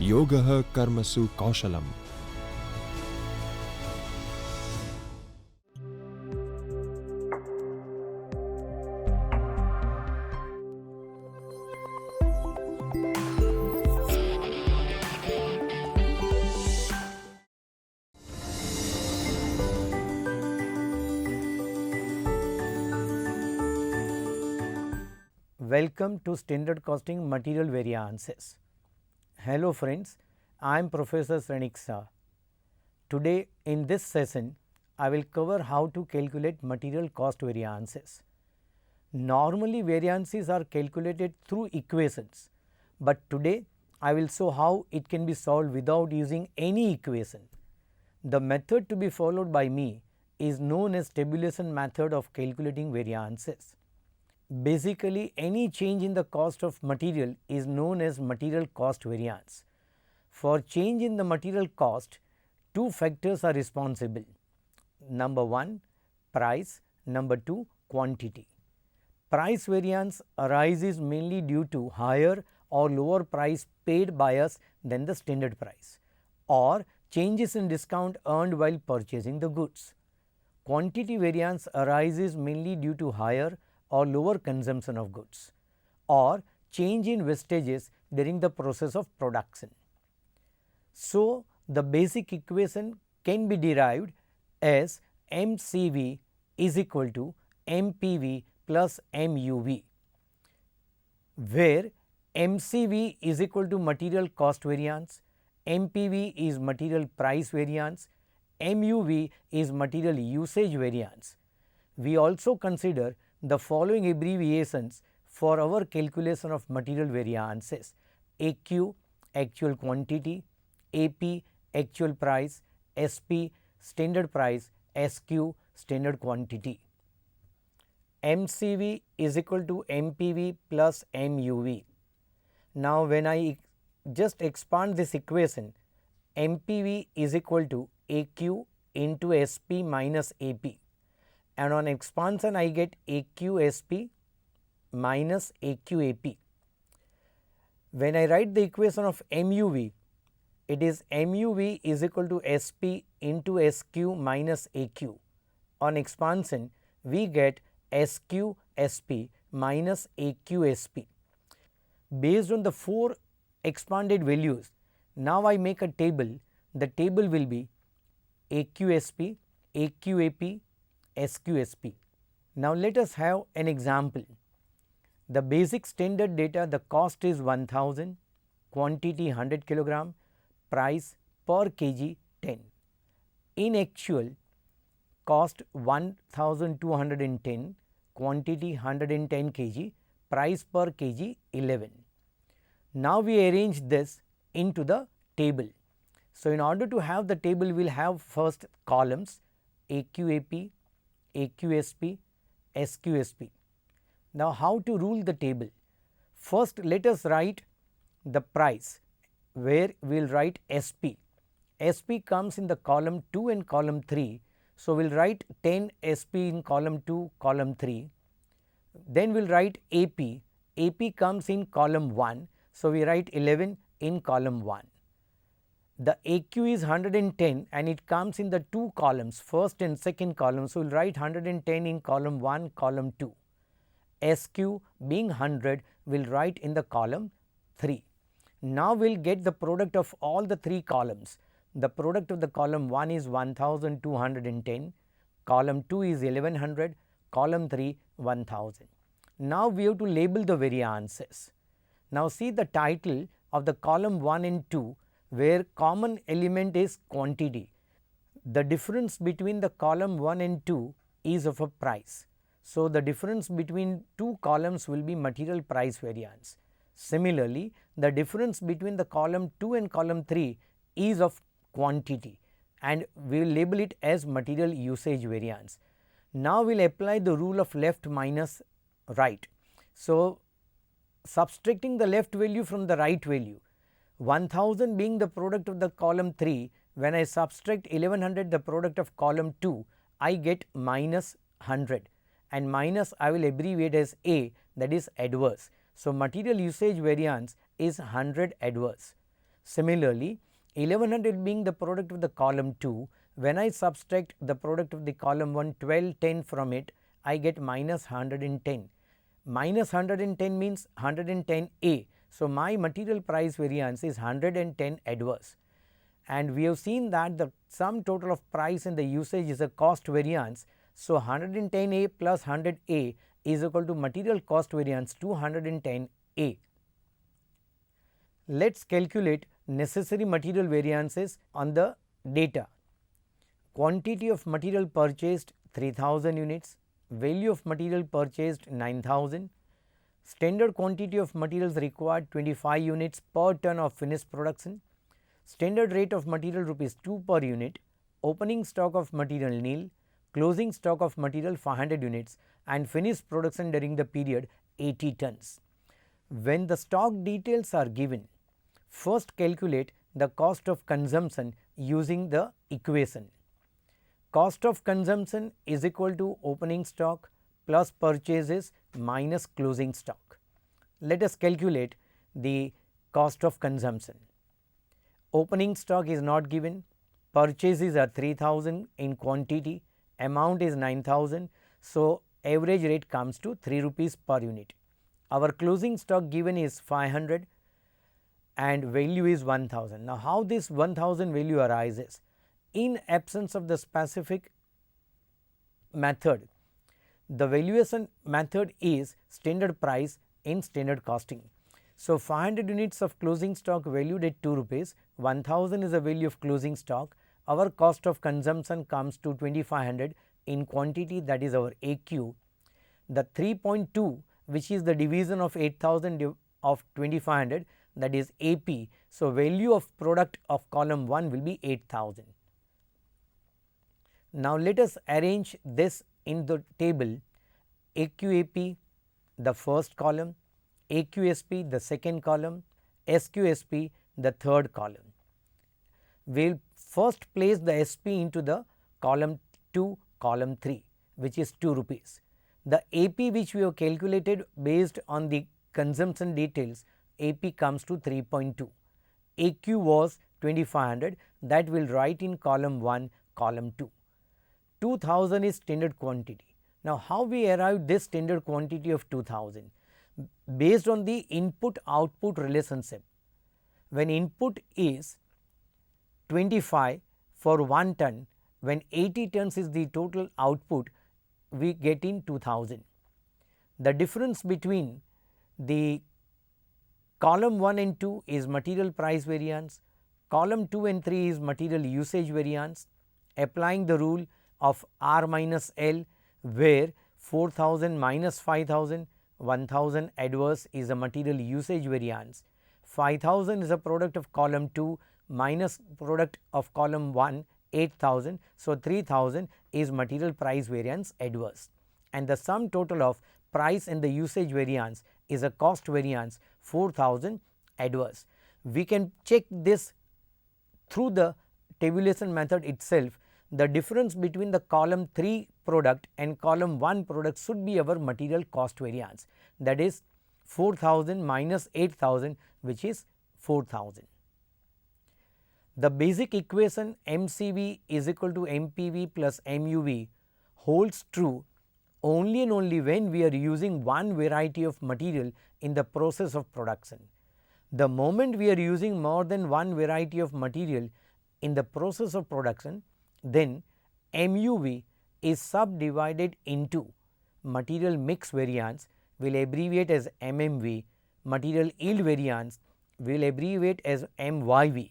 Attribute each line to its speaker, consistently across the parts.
Speaker 1: Yogaha Karmasu Kaushalam.
Speaker 2: Welcome to Standard Costing Material Variances. Hello friends, I am Professor Srenik Shah. Today in this session, I will cover how to calculate material cost variances. Normally variances are calculated through equations, but today I will show how it can be solved without using any equation. The method to be followed by me is known as tabulation method of calculating variances. Basically, any change in the cost of material is known as material cost variance. For change in the material cost, two factors are responsible. Number 1, price, number 2, quantity. Price variance arises mainly due to higher or lower price paid by us than the standard price, or changes in discount earned while purchasing the goods. Quantity variance arises mainly due to higher or lower consumption of goods, or change in wastages during the process of production. So, the basic equation can be derived as MCV is equal to MPV plus MUV, where MCV is equal to material cost variance, MPV is material price variance, MUV is material usage variance. We also consider the following abbreviations for our calculation of material variances: AQ actual quantity, AP actual price, SP standard price, SQ standard quantity. MCV is equal to MPV plus MUV. Now, when I just expand this equation, MPV is equal to AQ into SP minus AP, and on expansion I get AQSP minus AQAP. When I write the equation of MUV, it is MUV is equal to SP into SQ minus AQ. On expansion, we get SQSP minus AQSP. Based on the 4 expanded values, now I make a table. The table will be AQSP, AQAP, SQSP. Now, let us have an example. The basic standard data, the cost is 1000, quantity 100 kilogram, price per kg 10. In actual, cost 1210, quantity 110 kg, price per kg 11. Now, we arrange this into the table. So, in order to have the table, we will have first columns AQAP, AQSP, SQSP. Now, how to rule the table? First, let us write the price, where we will write SP. SP comes in the column 2 and column 3. So, we will write 10 SP in column 2, column 3. Then we will write AP. AP comes in column 1. So, we write 11 in column 1. The AQ is 110 and it comes in the 2 columns, first and second column. So, we will write 110 in column 1, column 2. SQ being 100, we will write in the column 3. Now, we will get the product of all the 3 columns. The product of the column 1 is 1210, column 2 is 1100, column 3 1000. Now, we have to label the variances. Now, see the title of the column 1 and 2, where common element is quantity. The difference between the column 1 and 2 is of a price. So, the difference between 2 columns will be material price variance. Similarly, the difference between the column 2 and column 3 is of quantity, and we will label it as material usage variance. Now, we will apply the rule of left minus right. So, subtracting the left value from the right value, 1000 being the product of the column 3, when I subtract 1100 the product of column 2, I get minus 100, and minus I will abbreviate as A, that is adverse. So, material usage variance is 100 adverse. Similarly, 1100 being the product of the column 2, when I subtract the product of the column 1 1210 from it, I get minus 110. Minus 110 means 110A. So, my material price variance is 110 adverse, and we have seen that the sum total of price and the usage is a cost variance. So, 110A plus 100A is equal to material cost variance 210A. Let us calculate necessary material variances on the data. Quantity of material purchased 3000 units, value of material purchased 9000, standard quantity of materials required 25 units per ton of finished production, standard rate of material rupees 2 per unit, opening stock of material nil, closing stock of material 500 units and finished production during the period 80 tons. When the stock details are given, first calculate the cost of consumption using the equation. Cost of consumption is equal to opening stock plus purchases minus closing stock. Let us calculate the cost of consumption. Opening stock is not given, purchases are 3000 in quantity, amount is 9000. So, average rate comes to 3 rupees per unit. Our closing stock given is 500 and value is 1000. Now, how this 1000 value arises? In absence of the specific method, the valuation method is standard price in standard costing. So, 500 units of closing stock valued at 2 rupees, 1000 is the value of closing stock, our cost of consumption comes to 2500 in quantity, that is our AQ. The 3.2 which is the division of 8000 of 2500, that is AP. So, value of product of column 1 will be 8000. Now, let us arrange this in the table. AQAP the first column, AQSP the second column, SQSP the third column. We will first place the SP into the column 2, column 3, which is 2 rupees. The AP which we have calculated based on the consumption details, AP comes to 3.2. AQ was 2500, that will write in column 1, column 2. 2000 is standard quantity. Now, how we arrived this standard quantity of 2000? Based on the input output relationship. When input is 25 for 1 ton, when 80 tons is the total output, we get in 2000. The difference between the column 1 and 2 is material price variance, column 2 and 3 is material usage variance. Applying the rule of R minus L, where 4000 minus 5000, 1000 adverse is a material usage variance, 5000 is a product of column 2 minus product of column 1, 8000. So, 3000 is material price variance adverse, and the sum total of price and the usage variance is a cost variance 4000 adverse. We can check this through the tabulation method itself. The difference between the column 3 product and column 1 product should be our material cost variance, that is 4000 minus 8000, which is 4000. The basic equation MCV is equal to MPV plus MUV holds true only and only when we are using one variety of material in the process of production. The moment we are using more than one variety of material in the process of production, then MUV is subdivided into material mix variance, we will abbreviate as MMV, material yield variance we will abbreviate as MYV.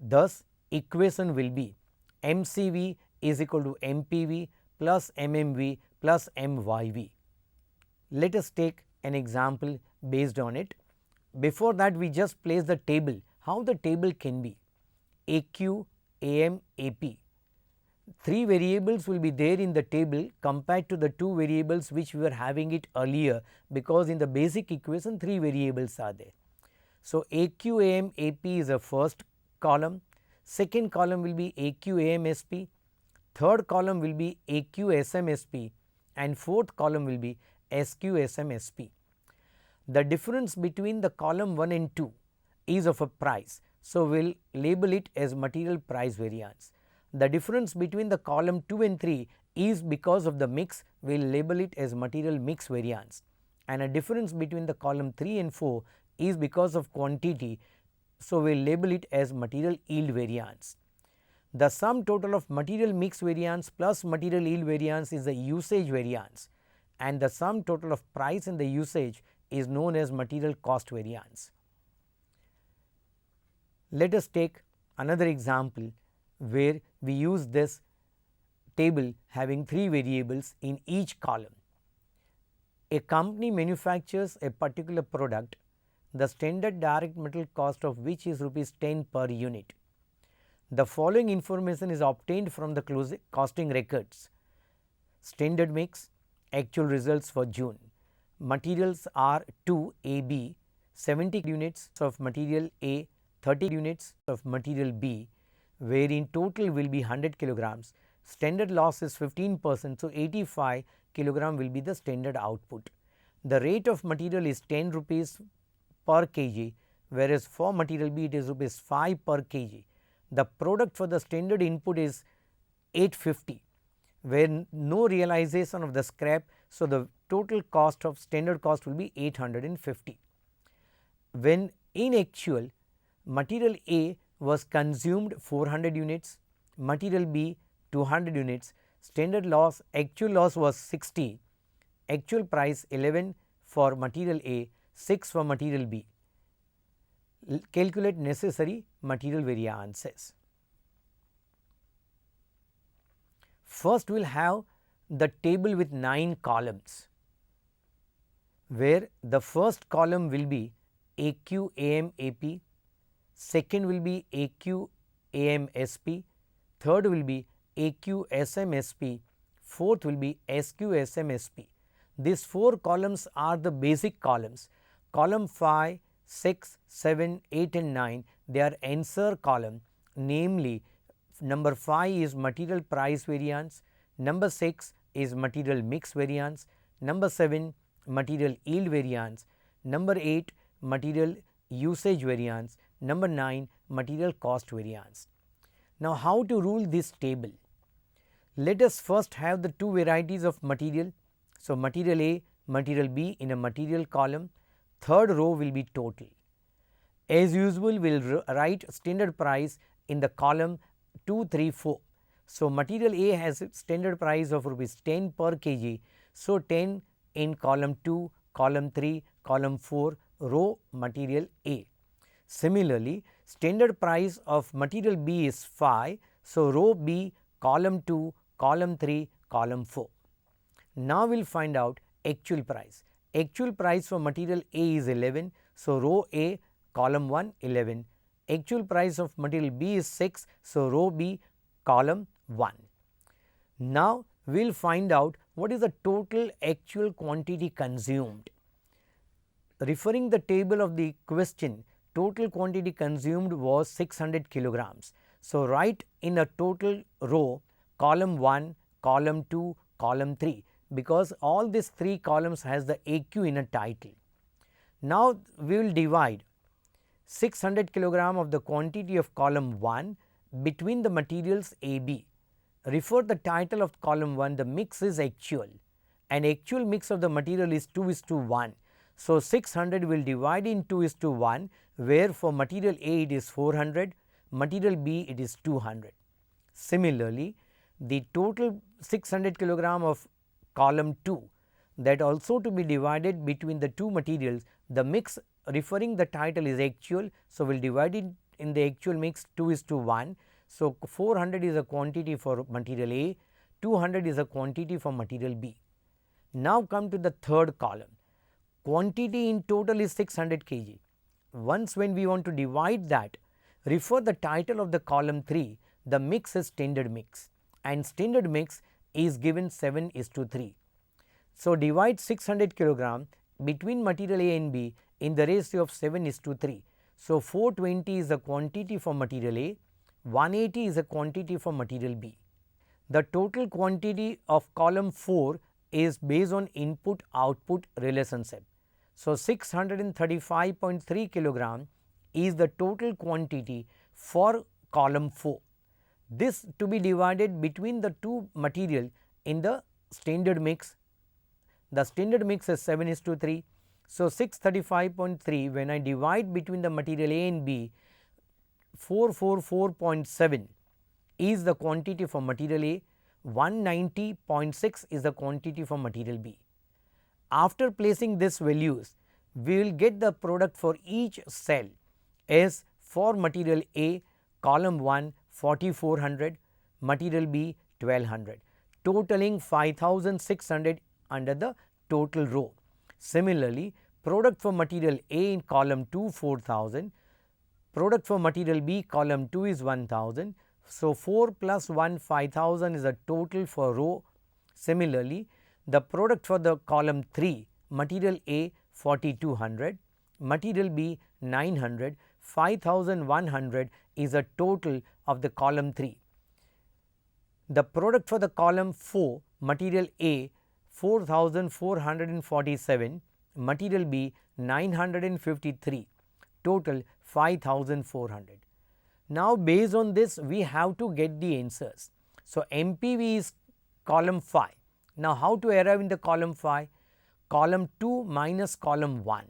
Speaker 2: Thus, equation will be MCV is equal to MPV plus MMV plus MYV. Let us take an example based on it. Before that, we just place the table. How the table can be? AQ, AM, AP. 3 variables will be there in the table compared to the 2 variables which we were having it earlier, because in the basic equation 3 variables are there. So, AQ, AM, AP is a first column, second column will be AQ, AM, SP, third column will be AQ, SM, SP and fourth column will be SQ, SM, SP. The difference between the column 1 and 2 is of a price. So, we will label it as material price variance. The difference between the column 2 and 3 is because of the mix, we will label it as material mix variance, and a difference between the column 3 and 4 is because of quantity. So, we will label it as material yield variance. The sum total of material mix variance plus material yield variance is the usage variance, and the sum total of price and the usage is known as material cost variance. Let us take another example where we use this table having 3 variables in each column. A company manufactures a particular product, the standard direct material cost of which is rupees 10 per unit. The following information is obtained from the costing records: standard mix, actual results for June. Materials are 2 AB, 70 units of material A, 30 units of material B, wherein total will be 100 kilograms. Standard loss is 15%, so 85 kilogram will be the standard output. The rate of material is 10 rupees per kg, whereas for material B it is rupees 5 per kg. The product for the standard input is 850, where no realization of the scrap. So, the total cost of standard cost will be 850. When in actual material A was consumed 400 units, material B 200 units, standard loss, actual loss was 60, actual price 11 for material A, 6 for material B. Calculate necessary material variances. First, we will have the table with 9 columns, where the first column will be AQ AM AP, second will be AQ AM SP, third will be AQ SM SP, fourth will be SQ SM SP. These 4 columns are the basic columns. Column 5, 6, 7, 8 and 9, they are answer column, namely number 5 is material price variance, number 6 is material mix variance, number 7 material yield variance, number 8 material usage variance, number 9 material cost variance. Now, how to rule this table? Let us first have the 2 varieties of material. So, material A, material B in a material column, third row will be total. As usual, we will write standard price in the column 2, 3, 4. So, material A has standard price of rupees 10 per kg. So, 10 in column 2, column 3, column 4, row material A. Similarly, standard price of material B is 5. So, row B, column 2, column 3, column 4. Now, we will find out actual price. Actual price for material A is 11. So, row A, column 1, 11. Actual price of material B is 6. So, row B, column 1. Now, we will find out what is the total actual quantity consumed. Referring the table of the question, total quantity consumed was 600 kilograms. So, write in a total row column 1, column 2, column 3, because all these 3 columns has the AQ in a title. Now, we will divide 600 kilogram of the quantity of column 1 between the materials AB. Refer the title of column 1, the mix is actual, and actual mix of the material is 2:1. So, 600 will divide in 2:1, where for material A it is 400, material B it is 200. Similarly, the total 600 kilogram of column 2, that also to be divided between the 2 materials, the mix referring the title is actual. So, we will divide it in the actual mix 2:1. So, 400 is a quantity for material A, 200 is a quantity for material B. Now, come to the third column. Quantity in total is 600 kg. Once when we want to divide that, refer the title of the column 3, the mix is standard mix, and standard mix is given 7:3. So, divide 600 kilogram between material A and B in the ratio of 7:3. So, 420 is the quantity for material A, 180 is a quantity for material B. The total quantity of column 4 is based on input output relationship. So, 635.3 kilogram is the total quantity for column 4. This to be divided between the two material in the standard mix. The standard mix is 7:3. So, 635.3 when I divide between the material A and B, 444.7 is the quantity for material A, 190.6 is the quantity for material B. After placing these values, we will get the product for each cell is for material A column 1 4400, material B 1200, totaling 5600 under the total row. Similarly, product for material A in column 2 4000, product for material B column 2 is 1000. So, 4 plus 1 5000 is the total for row. Similarly, the product for the column 3 material A 4200, material B 900, 5100 is a total of the column 3. The product for the column 4 material A 4447, material B 953, total 5400. Now, based on this we have to get the answers. So, MPV is column 5. Now, how to arrive in the column 5? Column 2 minus column 1,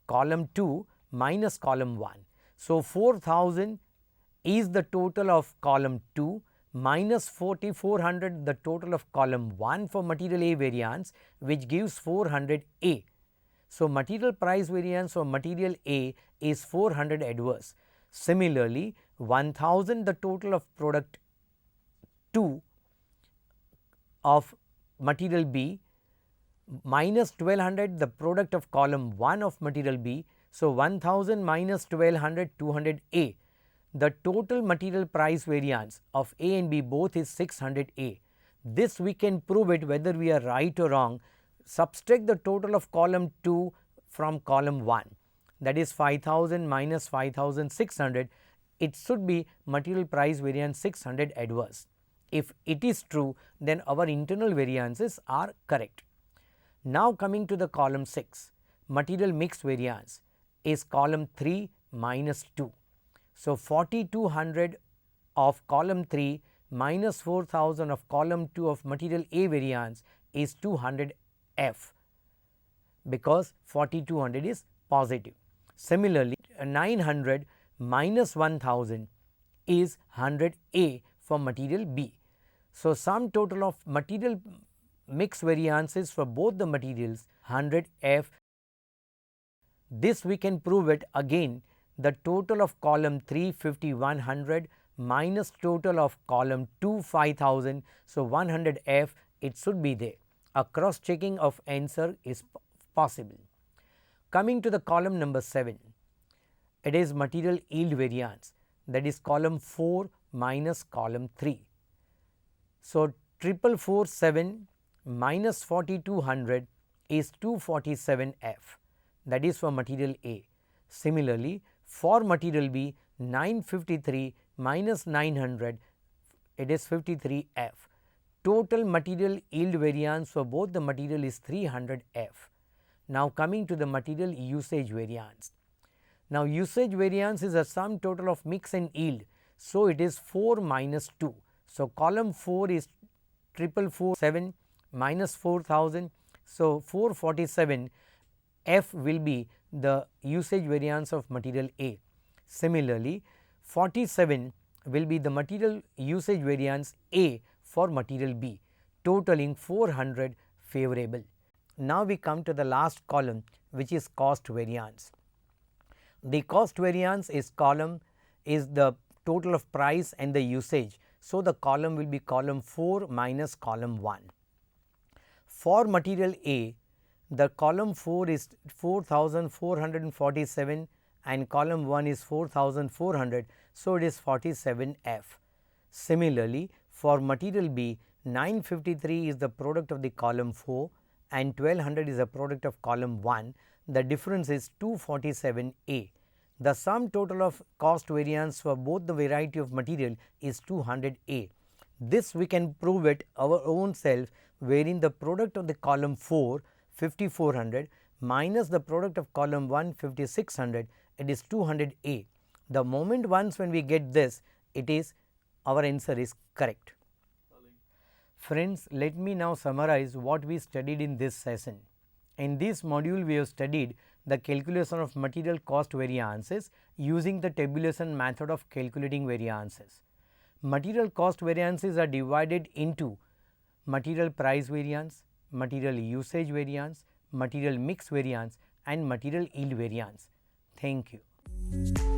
Speaker 2: column 2 minus column 1. So, 4000 is the total of column 2 minus 4400 the total of column 1 for material A variance, which gives 400 A. So, material price variance for material A is 400 adverse. Similarly, 1000 the total of product 2 of material B minus 1200 the product of column 1 of material B. So, 1000 minus 1200 200 A. The total material price variance of A and B both is 600 A. This we can prove it whether we are right or wrong. Subtract the total of column 2 from column 1, that is 5000 minus 5600, it should be material price variance 600 adverse. If it is true, then our internal variances are correct. Now, coming to the column 6, material mix variance is column 3 minus 2. So, 4200 of column 3 minus 4000 of column 2 of material A variance is 200 F, because 4200 is positive. Similarly, 900 minus 1000 is 100 A for material B. So, sum total of material mix variances for both the materials 100 F. This we can prove it again, the total of column 3 5100 minus total of column 2 5000. So, 100 F it should be there. A cross checking of answer is possible. Coming to the column number 7, it is material yield variance, that is column 4 minus column 3. So, 4447 minus 4200 is 247 F, that is for material A. Similarly, for material B 953 minus 900 it is 53 F. Total material yield variance for both the material is 300 F. Now, coming to the material usage variance. Now, usage variance is a sum total of mix and yield. So, it is 4 minus 2. So, column 4 is 4447 minus 4000. So, 447 F will be the usage variance of material A. Similarly, 47 will be the material usage variance A for material B, totaling 400 favorable. Now, we come to the last column, which is cost variance. The cost variance is column is the total of price and the usage. So, the column will be column 4 minus column 1. For material A, the column 4 is 4447 and column 1 is 4400. So, it is 47 F. Similarly, for material B, 953 is the product of the column 4 and 1200 is the product of column 1. The difference is 247 A. The sum total of cost variance for both the variety of material is 200 A. This we can prove it our own self, wherein the product of the column 4 5400 minus the product of column 1 5600 it is 200A. The moment once when we get this, it is our answer is correct. Friends, let me now summarize what we studied in this session. In this module, we have studied the calculation of material cost variances using the tabulation method of calculating variances. Material cost variances are divided into material price variance, material usage variance, material mix variance and material yield variance. Thank you.